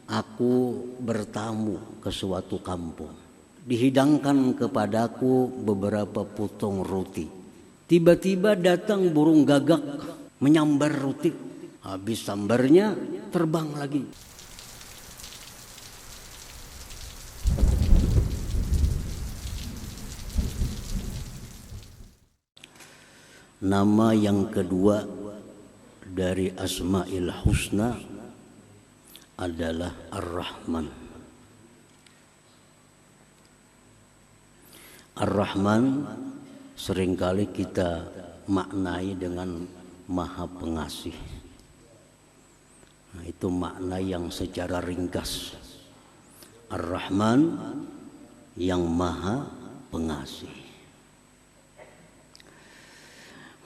aku bertamu ke suatu kampung. Dihidangkan kepadaku beberapa potong roti. Tiba-tiba datang burung gagak menyambar roti. Habis sambarnya terbang lagi. Nama yang kedua dari Asma'il Husna adalah Ar-Rahman. Ar-Rahman seringkali kita maknai dengan Maha Pengasih. Nah, itu makna yang secara ringkas. Ar-Rahman yang Maha Pengasih.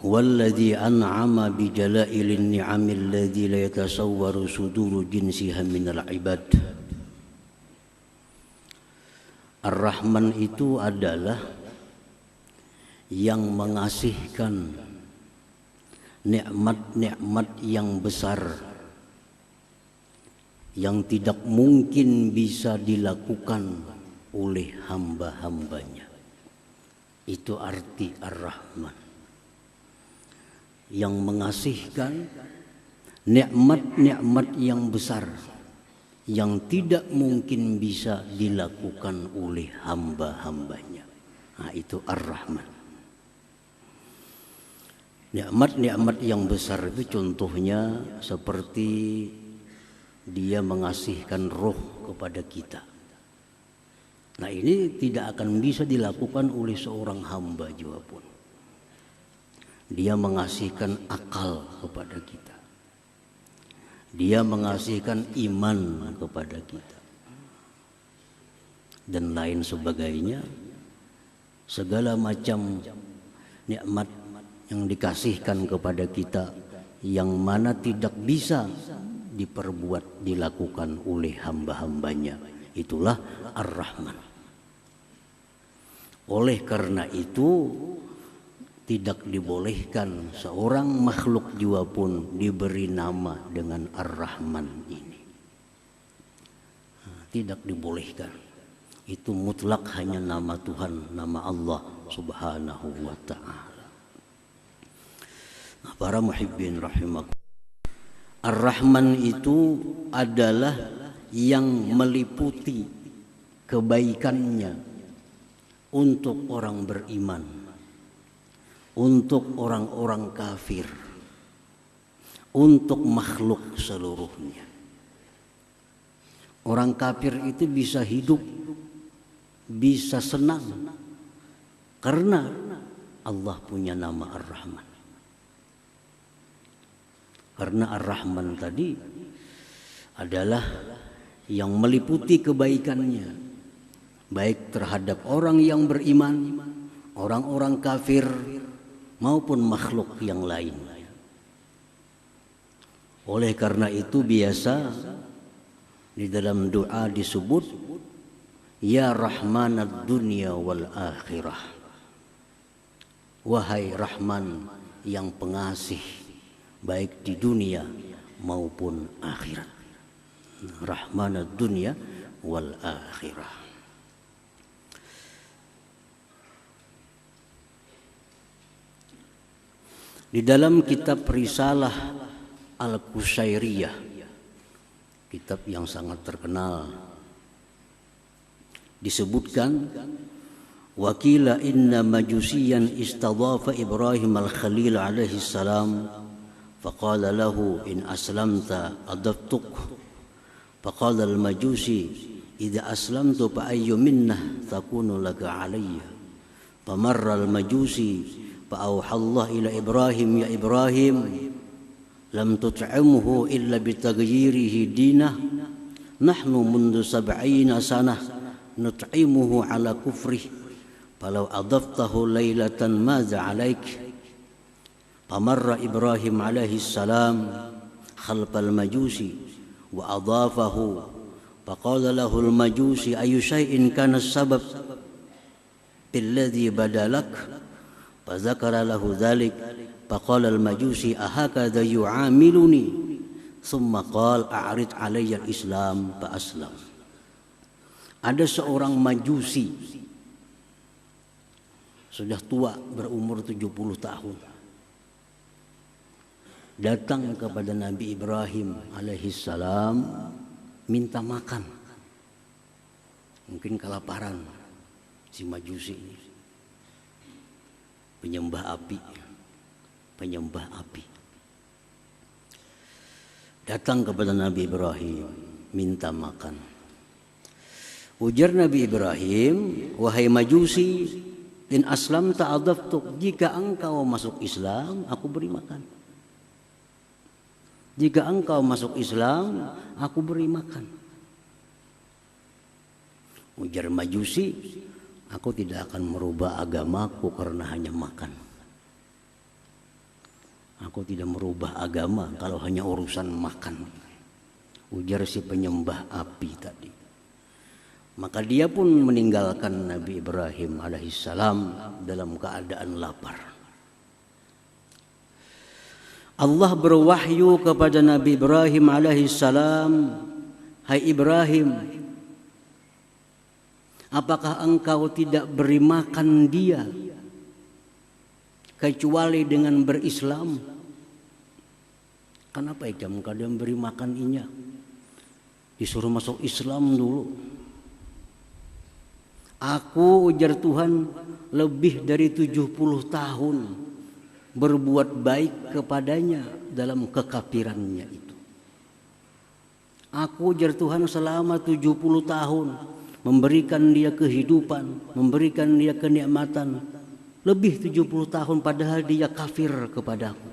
Walladzi an'ama bi jala'ilin ni'amil ladzi la yatasawwaru suduru jinsiha minal ibad. Ar-Rahman itu adalah yang mengasihkan nikmat-nikmat yang besar yang tidak mungkin bisa dilakukan oleh hamba-hambanya. Itu arti Ar-Rahman. Yang mengasihkan nikmat-nikmat yang besar yang tidak mungkin bisa dilakukan oleh hamba-hambanya. Nah, itu Ar-Rahman. Nikmat-nikmat yang besar itu contohnya seperti dia mengasihkan roh kepada kita. Nah, ini tidak akan bisa dilakukan oleh seorang hamba juga pun. Dia mengasihkan akal kepada kita. Dia mengasihkan iman kepada kita. Dan lain sebagainya. Segala macam nikmat yang dikasihkan kepada kita yang mana tidak bisa dilakukan oleh hamba-hambanya. Itulah Ar-Rahman. Oleh karena itu tidak dibolehkan seorang makhluk jiwa pun diberi nama dengan Ar-Rahman ini. Tidak dibolehkan. Itu mutlak hanya nama Tuhan, nama Allah Subhanahu wa ta'ala. Nah, para muhibbin rahimakumullah. Ar-Rahman itu adalah yang meliputi kebaikannya untuk orang beriman, untuk orang-orang kafir, untuk makhluk seluruhnya. Orang kafir itu bisa hidup, bisa senang karena Allah punya nama Ar-Rahman. Karena Ar-Rahman tadi adalah yang meliputi kebaikannya, baik terhadap orang yang beriman, orang-orang kafir, maupun makhluk yang lain. Oleh karena itu biasa di dalam doa disebut Ya Rahmanad Dunya wal Akhirah. Wahai Rahman yang pengasih baik di dunia maupun akhirat. Rahmanad Dunya wal Akhirah. Di dalam kitab Risalah Al-Qusairiyah, kitab yang sangat terkenal, disebutkan wakila inna majusiyan istadhafa Ibrahim al-Khalil alaihi salam faqala lahu in aslamta adaftuk faqala al-majusi idza aslamtu fa ayyu minna takunu laka alayya famarra al-majusi فأوحى الله إلى إبراهيم يا إبراهيم لم تطعمه إلا بتغييره دينه نحن منذ 70 سنة نطعمه على كفره فلو أضفته ليلة ماذا عليك فمر إبراهيم عليه السلام خلف المجوسي وأضافه فقال له المجوسي أي شيء كان السبب بالذي بدا لك فذكر له ذلك فقال المجوسي أهكذا يعاملني Summa qala a'rid 'alayya al-islam fa aslam. Ada seorang majusi sudah tua, berumur 70 tahun, datang kepada Nabi Ibrahim alaihissalam minta makan. Mungkin kelaparan si majusi ini, penyembah api. Datang kepada Nabi Ibrahim minta makan. Ujar Nabi Ibrahim, wahai majusi, in aslam ta'adaftuk, jika engkau masuk Islam, aku beri makan. Jika engkau masuk Islam, aku beri makan. Ujar majusi, aku tidak akan merubah agamaku karena hanya makan. Aku tidak merubah agama kalau hanya urusan makan. Ujar si penyembah api tadi. Maka dia pun meninggalkan Nabi Ibrahim alaihissalam dalam keadaan lapar. Allah berwahyu kepada Nabi Ibrahim alaihissalam, hai Ibrahim, apakah engkau tidak beri makan dia kecuali dengan berislam? Kenapa kamu kadang beri makan inya? Disuruh masuk Islam dulu. Aku, ujar Tuhan, lebih dari 70 tahun berbuat baik kepadanya dalam kekafirannya itu. Aku, ujar Tuhan, selama 70 tahun memberikan dia kehidupan, memberikan dia kenikmatan. Lebih 70 tahun padahal dia kafir kepadaku.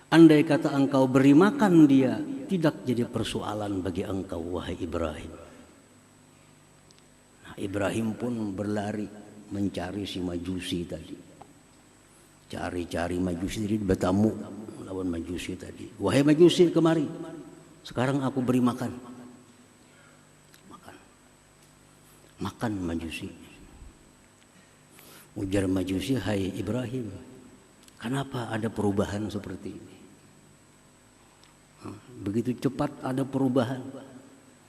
Andai kata engkau beri makan dia, tidak jadi persoalan bagi engkau, wahai Ibrahim. Nah, Ibrahim pun berlari mencari si majusi tadi. Cari-cari majusi tadi, bertamu lawan majusi tadi. Wahai majusi, kemari. Sekarang aku beri makan. Makan majusi. Ujar majusi, hai Ibrahim, kenapa ada perubahan seperti ini? Begitu cepat ada perubahan.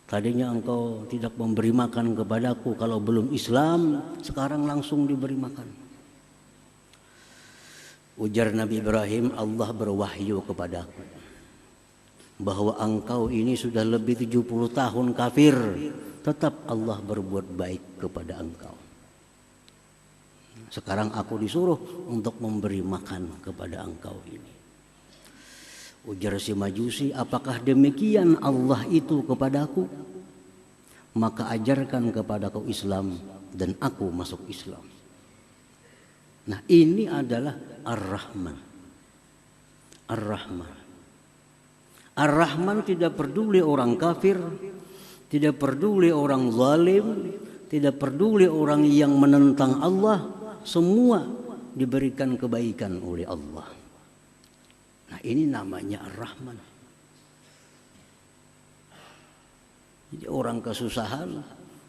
Tadinya engkau tidak memberi makan kepadaku kalau belum Islam, sekarang langsung diberi makan. Ujar Nabi Ibrahim, Allah berwahyu kepadaku bahwa engkau ini sudah lebih 70 tahun kafir, tetap Allah berbuat baik kepada engkau. Sekarang aku disuruh untuk memberi makan kepada engkau ini. Ujar si majusi, apakah demikian Allah itu kepadaku? Maka ajarkan kepadaku Islam dan aku masuk Islam. Nah, ini adalah Ar-Rahman. Ar-Rahman. Ar-Rahman tidak peduli orang kafir, tidak peduli orang zalim, tidak peduli orang yang menentang Allah, semua diberikan kebaikan oleh Allah. Nah, ini namanya Ar-Rahman. Jadi orang kesusahan,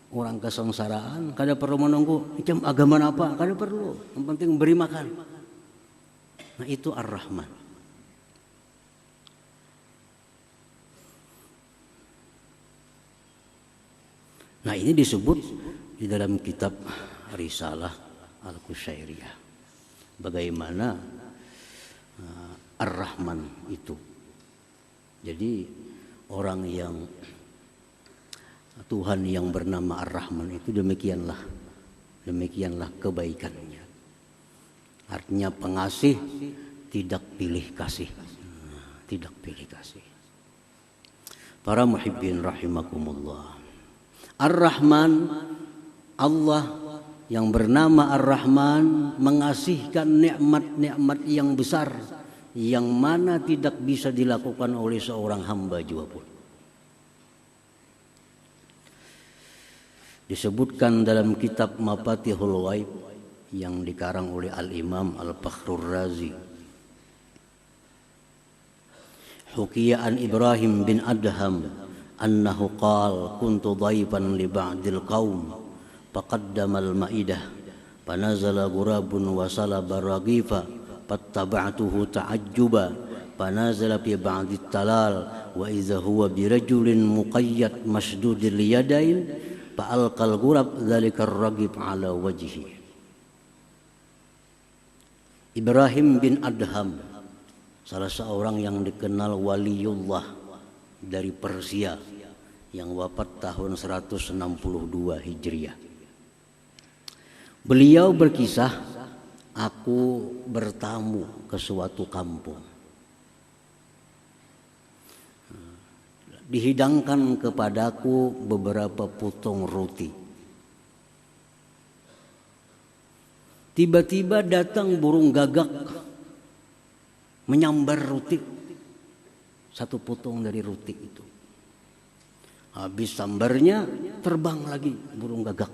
orang kesengsaraan, kada perlu menunggu macam agama apa, kada perlu. Yang penting beri makan. Nah, itu Ar-Rahman. Nah, ini disebut di dalam kitab Risalah Al-Qusyairiyah. Bagaimana Ar-Rahman itu. Jadi orang yang Tuhan yang bernama Ar-Rahman itu demikianlah kebaikannya. Artinya pengasih, tidak pilih kasih. Tidak pilih kasih. Para muhibbin rahimakumullah. Ar-Rahman, Allah yang bernama Ar-Rahman mengasihkan nikmat-nikmat yang besar yang mana tidak bisa dilakukan oleh seorang hamba jua pun. Disebutkan dalam kitab Mafatihul Ghaib yang dikarang oleh Al-Imam Al-Fakhrur Razi. Hukiya an Ibrahim bin Adham annahu qala kuntu dhaifan li ba'dil qaum faqaddama al-ma'idah fanazala ghurabun wa salaba raghifa fattaba'tuhu ta'ajjuba fanazala fi ba'di talal wa idza huwa birajulin muqayyad masdudil yadain fa'alqal ghurab dzalika ar-ragib ala wajhi. Ibrahim bin Adham, salah seorang yang dikenal waliullah dari Persia yang wafat tahun 162 Hijriah. Beliau berkisah, aku bertamu ke suatu kampung. Dihidangkan kepadaku beberapa potong roti. Tiba-tiba datang burung gagak menyambar roti, satu potong dari roti itu. Habis sambarnya terbang lagi burung gagak.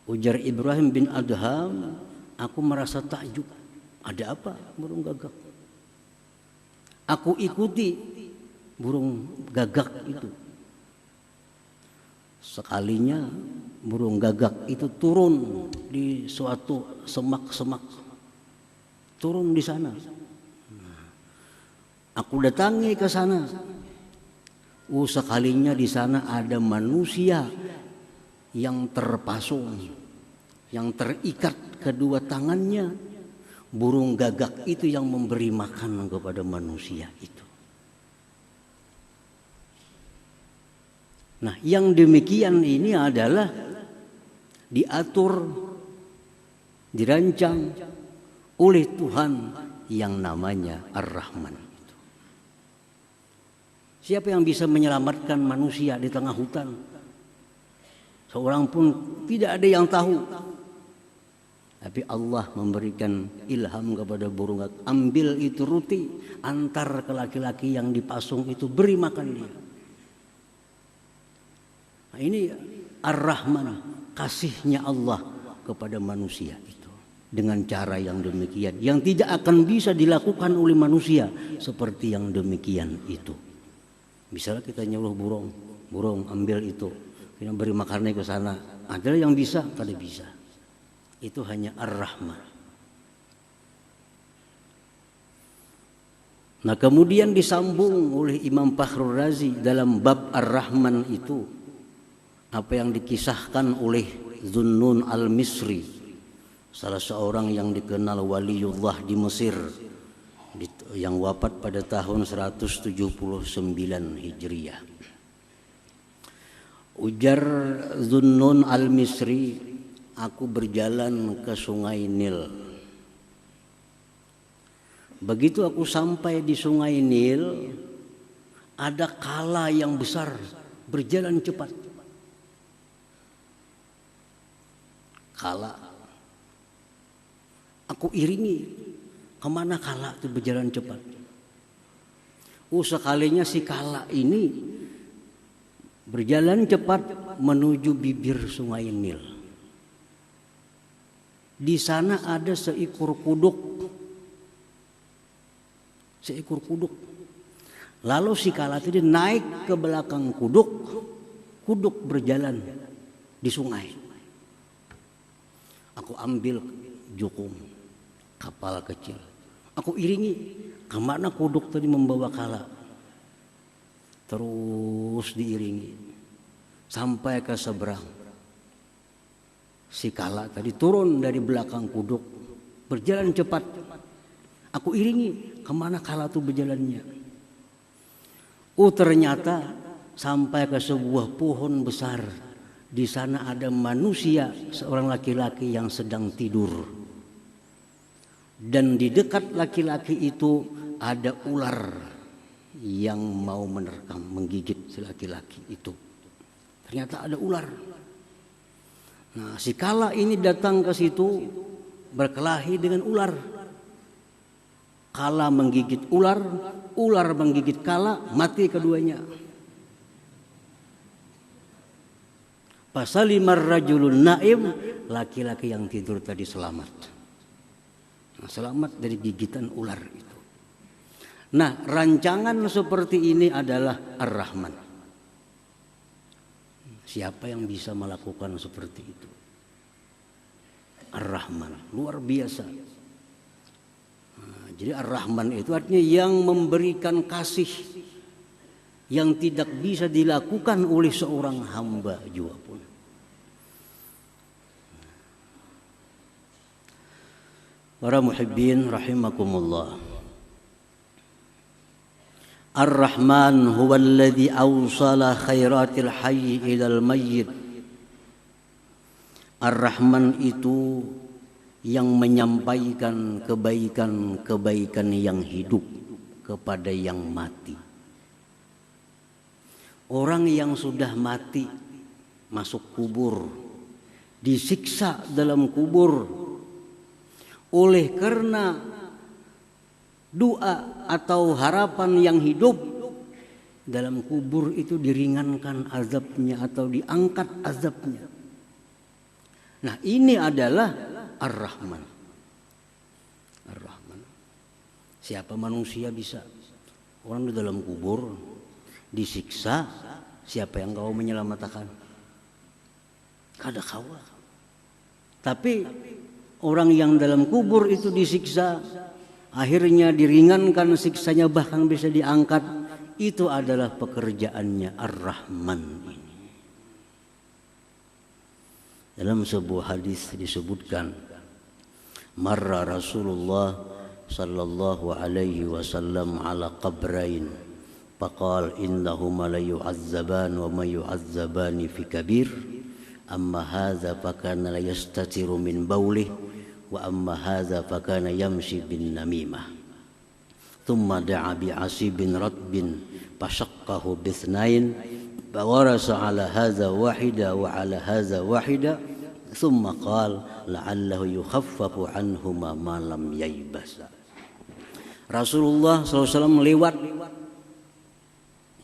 Ujar Ibrahim bin Adham, aku merasa takjub. Ada apa burung gagak? Aku ikuti burung gagak itu. Sekalinya burung gagak itu turun di suatu semak-semak. Turun di sana. Aku datangi ke sana. Sekalinya di sana ada manusia yang terpasung, yang terikat kedua tangannya. Burung gagak itu yang memberi makan kepada manusia itu. Nah, yang demikian ini adalah diatur, dirancang oleh Tuhan yang namanya Ar-Rahman. Siapa yang bisa menyelamatkan manusia di tengah hutan? Seorang pun tidak ada yang tahu. Tapi Allah memberikan ilham kepada burung gagak. Ambil itu roti, antar ke laki-laki yang dipasung itu, beri makan dia. Nah, ini Ar-Rahman, kasihnya Allah kepada manusia itu. Dengan cara yang demikian, yang tidak akan bisa dilakukan oleh manusia seperti yang demikian itu. Misalnya kita nyuruh burung ambil itu, kita beri makannya ke sana. Ada yang bisa, kada bisa. Itu hanya Ar-Rahman. Nah, kemudian disambung oleh Imam Fakhrul Razi dalam bab Ar-Rahman itu. Apa yang dikisahkan oleh Zunnun al-Misri, salah seorang yang dikenal waliullah di Mesir, yang wafat pada tahun 179 Hijriah. Ujar Zunnun al-Misri, aku berjalan ke sungai Nil. Begitu aku sampai di sungai Nil, ada kala yang besar berjalan cepat. Kala, aku iringi kemana kala itu berjalan cepat. Sekalinya si kala ini berjalan cepat menuju bibir sungai Nil. Di sana ada seekor kuduk. Lalu si kala itu naik ke belakang kuduk. Kuduk berjalan di sungai. Aku ambil jukung kapal kecil. Aku iringi kemana kuduk tadi membawa kala. Terus diiringi sampai ke seberang. Si kala tadi turun dari belakang kuduk, berjalan cepat. Aku iringi kemana kala itu berjalannya. Ternyata sampai ke sebuah pohon besar. Di sana ada manusia, seorang laki-laki yang sedang tidur. Dan di dekat laki-laki itu ada ular yang mau menerkam, menggigit si laki-laki itu. Ternyata ada ular. Nah, si kala ini datang ke situ berkelahi dengan ular. Kala menggigit ular, ular menggigit kala, mati keduanya. Fasalimar rajulun naim, laki-laki yang tidur tadi selamat. Nah, selamat dari gigitan ular itu. Nah, rancangan seperti ini adalah Ar-Rahman. Siapa yang bisa melakukan seperti itu? Ar-Rahman, luar biasa. Jadi Ar-Rahman itu artinya yang memberikan kasih yang tidak bisa dilakukan oleh seorang hamba juga pun. Para muhibbin rahimakumullah. Ar-Rahman huwa alladhi awsala khairatil hayy ilal mayyit. Ar-Rahman itu yang menyampaikan kebaikan-kebaikan yang hidup kepada yang mati. Orang yang sudah mati masuk kubur, disiksa dalam kubur oleh karena doa atau harapan yang hidup dalam kubur itu diringankan azabnya atau diangkat azabnya. Nah, ini adalah Ar-Rahman. Ar-Rahman. Siapa manusia bisa? Orang di dalam kubur disiksa, siapa yang kau menyelamatkan? Kada kawa. Tapi orang yang dalam kubur itu disiksa, akhirnya diringankan siksanya bahkan bisa diangkat. Itu adalah pekerjaannya Ar-Rahman ini. Dalam sebuah hadis disebutkan, marra Rasulullah sallallahu alaihi wasallam ala qabrain faqal innahuma la yu'azzaban wa ma yu'azzabani fi kabir amma hadza fakana la yastatiru min bawlih wa amma hadza fakana yamshi bin namimah thumma da'a bi asibin ratbin fashaqqahu bithnain fawarasa ala hadza wahida wa ala hadza wahida thumma qala la'allahu yukhaffafu anhuma ma lam yaybasa. Rasulullah SAW lewat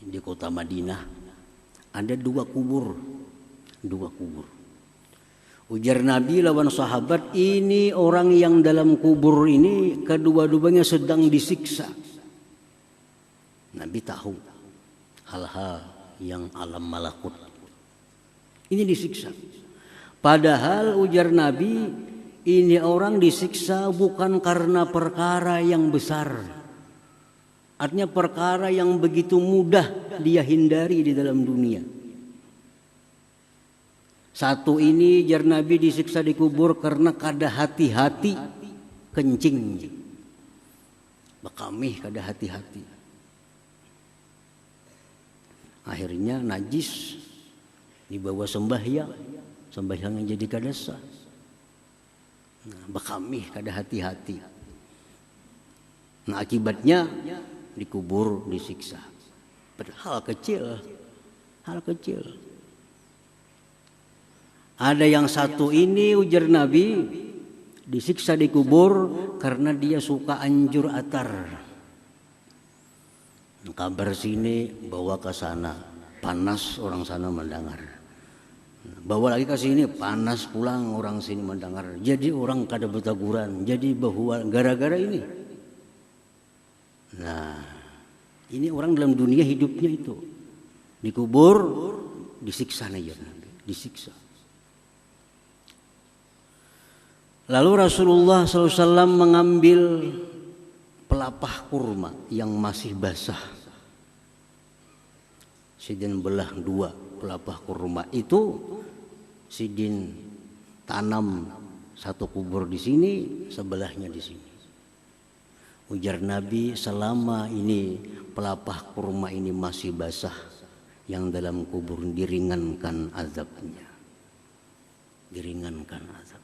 di kota Madinah, ada dua kubur. Ujar Nabi lawan sahabat, ini orang yang dalam kubur ini kedua-duanya sedang disiksa. Nabi tahu hal-hal yang alam malakut ini disiksa. Padahal ujar Nabi, ini orang disiksa bukan karena perkara yang besar. Artinya perkara yang begitu mudah dia hindari di dalam dunia. Satu ini ujar Nabi disiksa di kubur karena kada hati-hati kencing. Bakamih kada hati-hati. Akhirnya najis dibawa sembahyang yang jadi kada sah. Nah, bakamih kada hati-hati. Nah, akibatnya dikubur, disiksa. Hal kecil. Ada yang satu ini ujar Nabi disiksa di kubur karena dia suka anjur atar. Kabar sini bawa ke sana, panas orang sana mendengar. Bawa lagi ke sini, panas pulang orang sini mendengar. Jadi orang kada bertaguran, jadi bahwa gara-gara ini. Nah, ini orang dalam dunia hidupnya itu dikubur, disiksa nih, disiksa. Lalu Rasulullah SAW mengambil pelapah kurma yang masih basah. Sidin belah dua pelapah kurma itu, sidin tanam satu kubur di sini, sebelahnya di sini. Ujar Nabi, selama ini pelapah kurma ini masih basah, yang dalam kubur diringankan azabnya. Diringankan azabnya.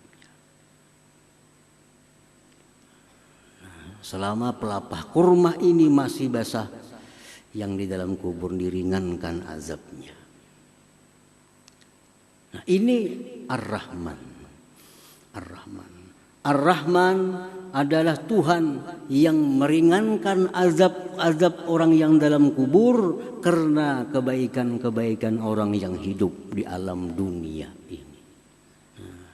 Selama pelapah kurma ini masih basah, yang di dalam kubur diringankan azabnya. Nah, ini Ar-Rahman. Ar-Rahman. Ar-Rahman adalah Tuhan yang meringankan azab orang yang dalam kubur karena kebaikan-kebaikan orang yang hidup di alam dunia ini. Nah,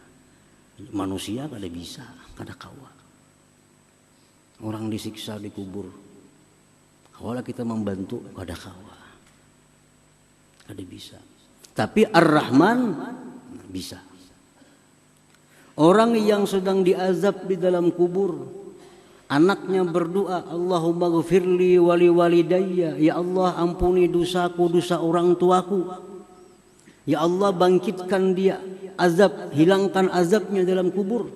manusia kada bisa, kada kawa. Orang disiksa di kubur, kawalah kita membantu, kada kawa, kada bisa. Tapi Ar-Rahman bisa. Orang yang sedang diazab di dalam kubur, Anaknya berdoa, Allahumma ghfirli wali walidayya, ya Allah ampuni dosaku, dosa orang tuaku. Ya Allah bangkitkan dia, hilangkan azabnya dalam kubur.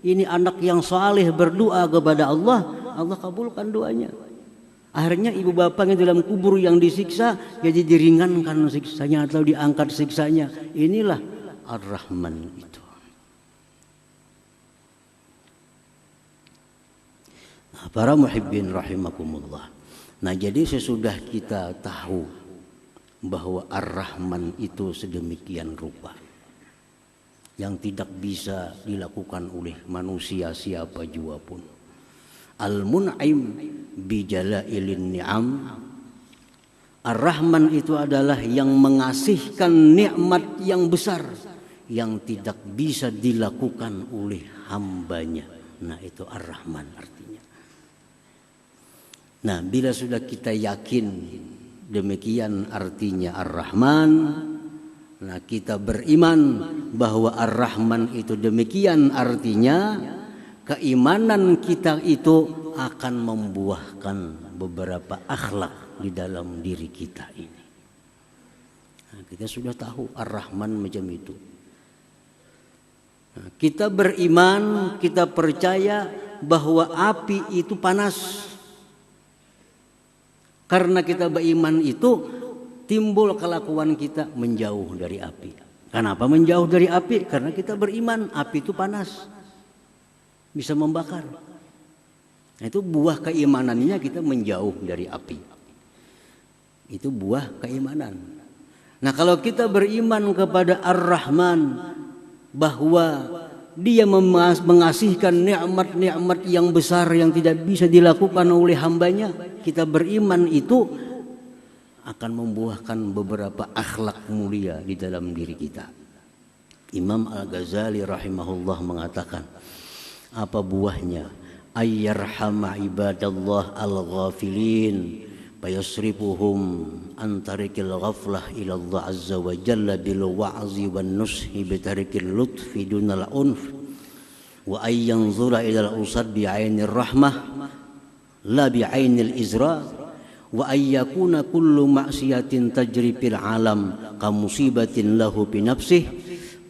Ini anak yang saleh berdoa kepada Allah, Allah kabulkan doanya. Akhirnya ibu bapaknya dalam kubur yang disiksa jadi diringankan siksanya atau diangkat siksanya. Inilah Ar-Rahman itu. Nah, para muhibbin rahimakumullah. Nah, jadi sesudah kita tahu bahwa Ar-Rahman itu sedemikian rupa yang tidak bisa dilakukan oleh manusia siapa jua pun. Al-Mun'im bijalailin ni'am. Ar-Rahman itu adalah yang mengasihkan nikmat yang besar yang tidak bisa dilakukan oleh hambanya. Nah, itu Ar-Rahman artinya. Nah, bila sudah kita yakin demikian artinya Ar-Rahman, nah kita beriman bahwa Ar-Rahman itu demikian artinya, keimanan kita itu akan membuahkan beberapa akhlak di dalam diri kita ini. Nah, kita sudah tahu Ar-Rahman macam itu. Nah, kita beriman, kita percaya bahwa api itu panas. Karena kita beriman itu timbul kelakuan kita menjauh dari api. Kenapa menjauh dari api? Karena kita beriman api itu panas, bisa membakar. Nah, itu buah keimanannya kita menjauh dari api. Itu buah keimanan. Nah, kalau kita beriman kepada Ar-Rahman bahwa dia mengasihkan nikmat-nikmat yang besar yang tidak bisa dilakukan oleh hambanya, kita beriman itu akan membuahkan beberapa akhlak mulia di dalam diri kita. Imam Al-Ghazali rahimahullah mengatakan, apa buahnya? Ayyarhama ibadallah al-ghafilin fayasrifuhum an tarikil ghaflah ila Allah azza wa jalla bil wa'zi wan nushi bi tarikil lutfi dunal unf wa ay yanzura ila al-usad bi 'ainir rahmah la bi 'ainil izra wa ay yakuna kullu ma'siyatin tajri fil alam ka musibatin lahu bi nafsihi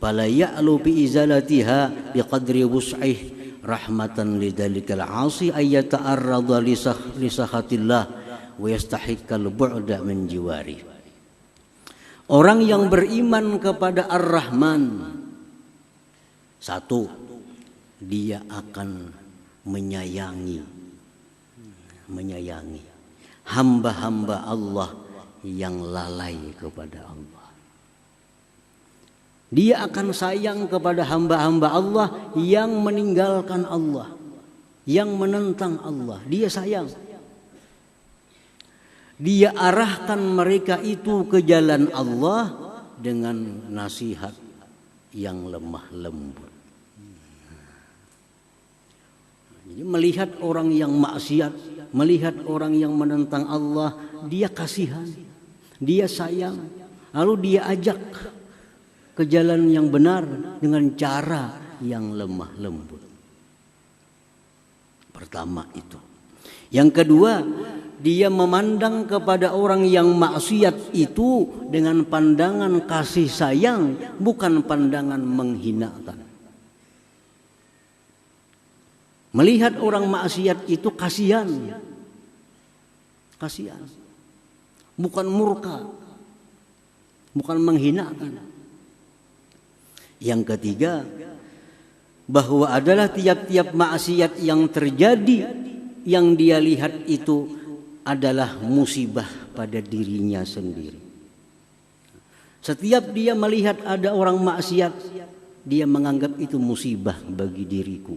fala ya'lu bi izalatiha bi qadri wus'ihi rahmatan lidzalikal 'asi ay yata'arrada li sakhatillah wa yastahiqqal bu'da min jiwari. Orang yang beriman kepada Ar-Rahman, satu, dia akan menyayangi hamba-hamba Allah yang lalai kepada Allah. Dia akan sayang kepada hamba-hamba Allah yang meninggalkan Allah, yang menentang Allah. Dia sayang. Dia arahkan mereka itu ke jalan Allah dengan nasihat yang lemah lembut. Jadi melihat orang yang maksiat, melihat orang yang menentang Allah, dia kasihan, dia sayang, lalu dia ajak ke jalan yang benar dengan cara yang lemah lembut. Pertama itu. Yang kedua, dia memandang kepada orang yang maksiat itu dengan pandangan kasih sayang, bukan pandangan menghinakan. Melihat orang maksiat itu kasihan, bukan murka, bukan menghinakan. Yang ketiga, bahwa adalah tiap-tiap maksiat yang terjadi yang dia lihat itu adalah musibah pada dirinya sendiri. Setiap dia melihat ada orang maksiat, dia menganggap itu musibah bagi diriku.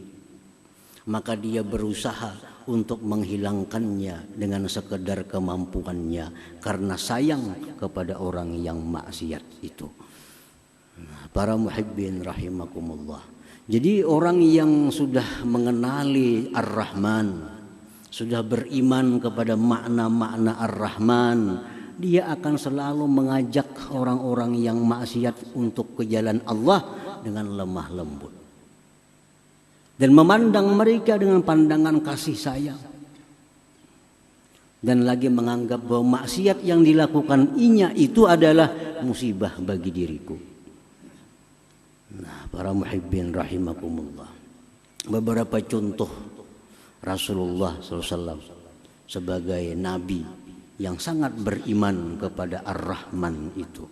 Maka dia berusaha untuk menghilangkannya dengan sekedar kemampuannya karena sayang kepada orang yang maksiat itu. Para muhibbin rahimakumullah. Jadi orang yang sudah mengenali Ar-Rahman, sudah beriman kepada makna-makna Ar-Rahman, dia akan selalu mengajak orang-orang yang maksiat untuk ke jalan Allah dengan lemah lembut. dan memandang mereka dengan pandangan kasih sayang, dan lagi menganggap bahwa maksiat yang dilakukan inya itu adalah musibah bagi diriku. Nah, para muhibbin rahimakumullah, beberapa contoh Rasulullah SAW sebagai nabi yang sangat beriman kepada Ar-Rahman itu.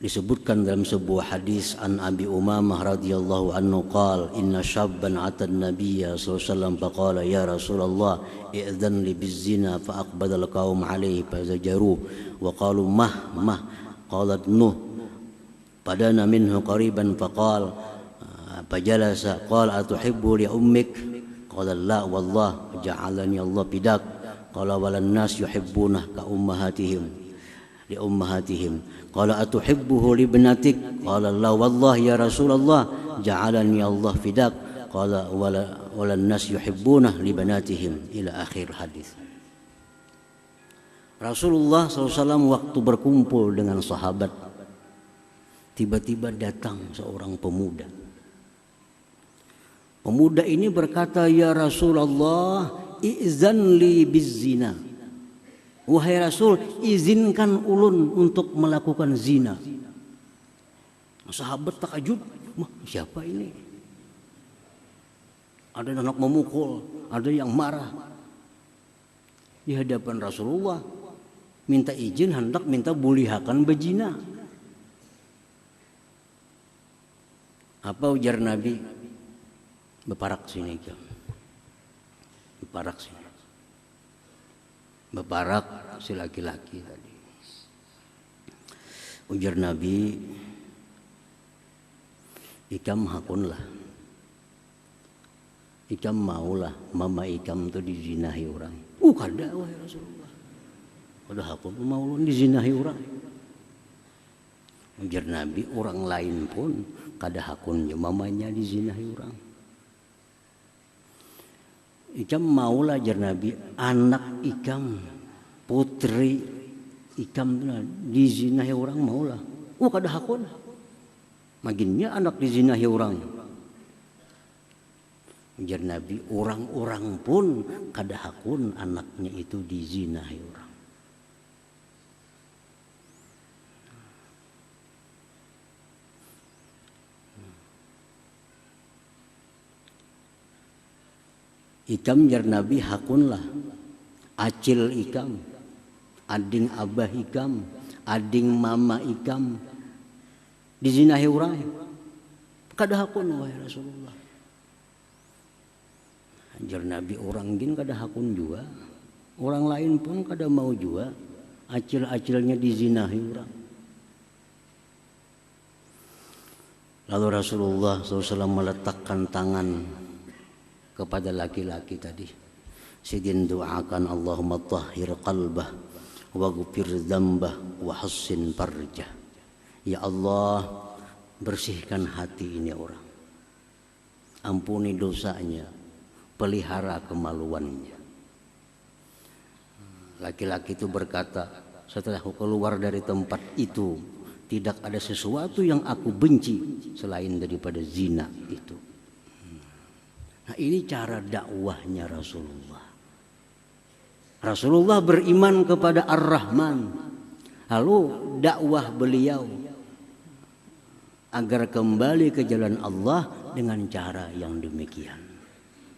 Disebutkan dalam sebuah hadis an Abi Umamah radhiyallahu anhu qala inna syabban ata an-nabiyya sallallahu alaihi wasallam faqala ya Rasulullah i'dhan li bizina fa aqbala al-qaum alayhi fa zajaru wa qalu mah qalat nuh padana minhu qariban faqala fajalasa qala atuhibbu li ummik qala la wallah ja'alani Allah bidak qala walan nas yuhibbuna ka ummahatihim li ummahatihim qala atuhibbuhu li ibnatik qala la wallah ya Rasulullah ja'alani Allah fidak qala walan nas yuhibbuna li banatihim ila akhir hadis. Rasulullah SAW waktu berkumpul dengan sahabat, tiba-tiba datang seorang pemuda. Pemuda ini berkata, ya Rasulullah i'zan li bizzina, wahai Rasul, izinkan ulun untuk melakukan zina. Sahabat takjub, siapa ini? Ada anak memukul, ada yang marah. Di hadapan Rasulullah minta izin, hendak minta bulihakan bezina. Apa ujar Nabi? Beparak sini, beparak sini. Beparak si laki-laki tadi. Ujar Nabi, ikam hakunlah, ikam maulah mama ikam tu dizinahi orang. Kada wahai Rasulullah, kada hakun mau dizinahi orang. Ujar Nabi, orang lain pun kada hakunnya mamanya dizinahi orang. Ikam maulah, jar Nabi, anak ikam, putri ikam dizinahi orang maulah. Kada hakun. Maginnya anak dizinahi orang. Jar Nabi, orang-orang pun kada hakun anaknya itu dizinahi orang. Ikam jar Nabi hakunlah, acil ikam, ading abah ikam, ading mama ikam dizinahi orang. Kada hakun wahai Rasulullah. Jar Nabi, orang gin kada hakun juga, orang lain pun kada mau juga acil-acilnya dizinahi orang. Lalu Rasulullah SAW meletakkan tangan kepada laki-laki tadi. Sidin doakan, Allahumma tahhir qalbah waghfir dzambah wa hassin farjah. Ya Allah, bersihkan hati ini orang, ampuni dosanya, pelihara kemaluannya. Laki-laki itu berkata, setelah aku keluar dari tempat itu, tidak ada sesuatu yang aku benci selain daripada zina itu. Nah, ini cara dakwahnya Rasulullah. Rasulullah beriman kepada Ar-Rahman. Lalu dakwah beliau agar kembali ke jalan Allah dengan cara yang demikian.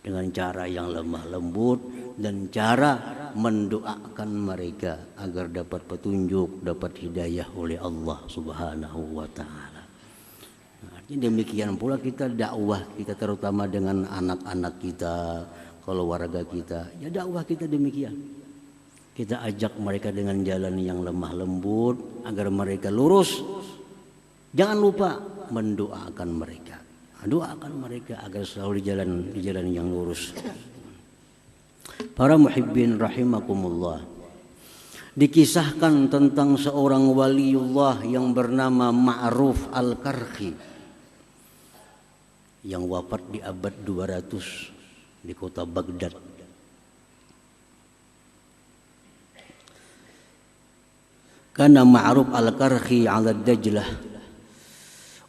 Dengan cara yang lemah lembut dan cara mendoakan mereka agar dapat petunjuk, dapat hidayah oleh Allah Subhanahu wa ta'ala. Demikian pula kita dakwah kita, terutama dengan anak-anak kita, keluarga kita, ya dakwah kita demikian. Kita ajak mereka dengan jalan yang lemah lembut agar mereka lurus. Jangan lupa mendoakan mereka, doakan mereka agar selalu di jalan yang lurus. Para muhibbin rahimakumullah, dikisahkan tentang seorang waliullah yang bernama Ma'ruf Al-Karhi yang wafat di abad 200 di kota Baghdad. Kana Ma'ruf Al-Karhi 'ala Dajlah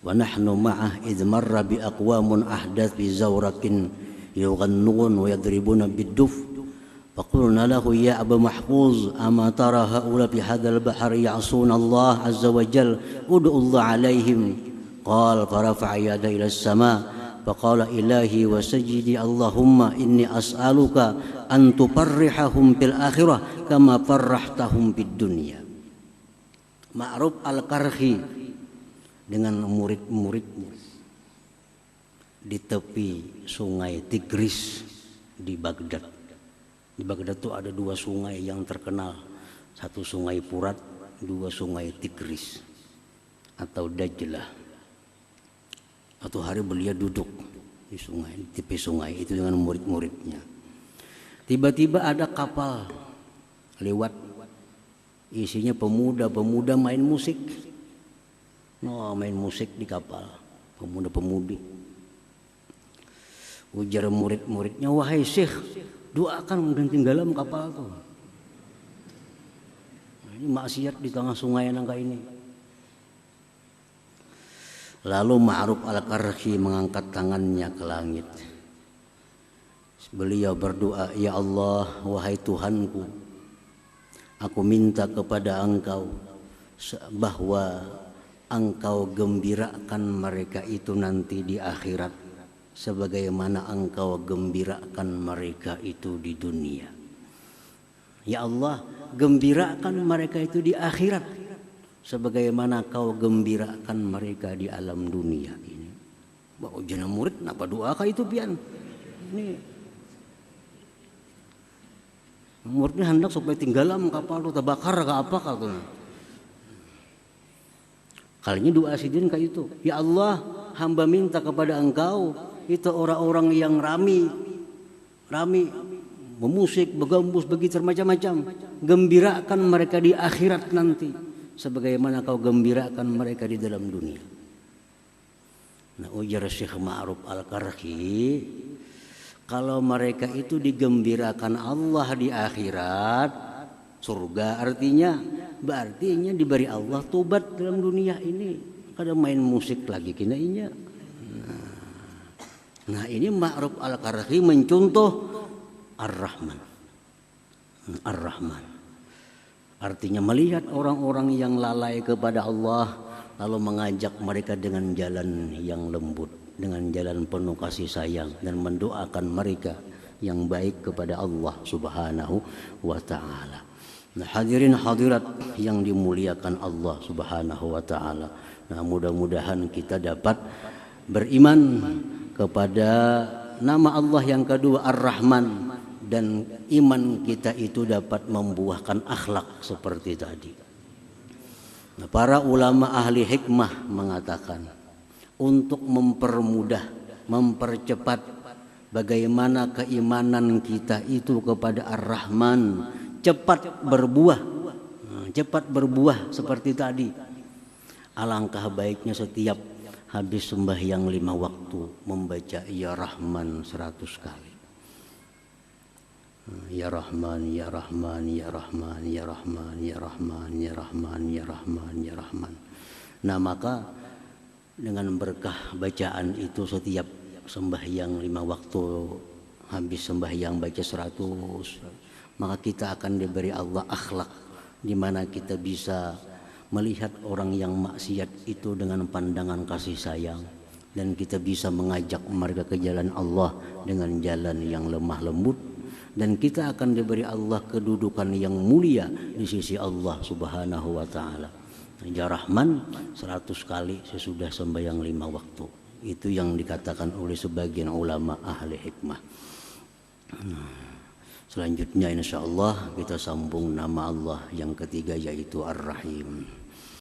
wa nahnu ma'ah idh marra bi aqwamun ahdath bi zawrakin yughannun wa yadribuna bid-duf faqulna lahu ya Aba Mahfuz ama tara haula fi hadzal bahr ya'suna Allah azza wa jalla ud'u Allah alaihim qala farafa'a yada ila as-sama' faqala ilahi wa sajidi Allahumma inni as'aluka an tuparrihahum fil akhirah kama farrahtahum fid dunya. Ma'ruf al-Qarhi dengan murid-muridnya di tepi sungai Tigris di Baghdad. Di Baghdad itu ada dua sungai yang terkenal, satu sungai Furat, dua sungai Tigris atau Dajlah. Suatu hari beliau duduk di sungai, di tepi sungai itu dengan murid-muridnya. Tiba-tiba ada kapal lewat, isinya pemuda-pemuda main musik. Main musik di kapal, pemuda-pemudi. Ujar murid-muridnya, wahai Syekh, doakan dan tenggelam kapal itu. Ini maksiat di tengah sungai nangka ini. Lalu Ma'ruf al-Qarhi mengangkat tangannya ke langit. Beliau berdoa, ya Allah, wahai Tuhanku, aku minta kepada Engkau bahwa Engkau gembirakan mereka itu nanti di akhirat sebagaimana Engkau gembirakan mereka itu di dunia. Ya Allah, gembirakan mereka itu di akhirat sebagaimana Kau gembirakan mereka di alam dunia ini. Bawa jenah murid, kenapa doakah itu pian? Ini muridnya hendak supaya tinggalam kapal itu terbakar ke apa kau? Kalinya doa sidin kayak itu. Ya Allah, hamba minta kepada Engkau itu orang-orang yang rami memusik, begambus, begitu macam-macam, gembirakan mereka di akhirat nanti sebagaimana Kau gembirakan mereka di dalam dunia. Nah, ujar Syekh Ma'ruf al-Qarhi, kalau mereka itu digembirakan Allah di akhirat, surga artinya diberi Allah tobat dalam dunia ini. Kada main musik lagi kena inya. Nah ini Ma'ruf al-Qarhi mencontoh Ar-Rahman. Ar-Rahman artinya melihat orang-orang yang lalai kepada Allah lalu mengajak mereka dengan jalan yang lembut, dengan jalan penuh kasih sayang, dan mendoakan mereka yang baik kepada Allah Subhanahu wa ta'ala. Nah, hadirin hadirat yang dimuliakan Allah Subhanahu wa ta'ala. Nah, mudah-mudahan kita dapat beriman kepada nama Allah yang kedua Ar-Rahman, dan iman kita itu dapat membuahkan akhlak seperti tadi. Nah, para ulama ahli hikmah mengatakan untuk mempermudah, mempercepat bagaimana keimanan kita itu kepada Ar-Rahman cepat berbuah seperti tadi. Alangkah baiknya setiap habis sembahyang 5 waktu membaca Ya Rahman 100 kali. Ya Rahman, Ya Rahman, Ya Rahman, Ya Rahman, Ya Rahman, Ya Rahman, Ya Rahman, Ya Rahman. Nah, maka dengan berkah bacaan itu setiap sembahyang 5 waktu habis sembahyang baca 100, maka kita akan diberi Allah akhlak di mana kita bisa melihat orang yang maksiat itu dengan pandangan kasih sayang, dan kita bisa mengajak mereka ke jalan Allah dengan jalan yang lemah lembut, dan kita akan diberi Allah kedudukan yang mulia di sisi Allah Subhanahu wa ta'ala. Ya Rahman 100 kali sesudah sembahyang 5 waktu. Itu yang dikatakan oleh sebagian ulama ahli hikmah. Selanjutnya insya Allah kita sambung nama Allah yang ketiga yaitu Ar-Rahim.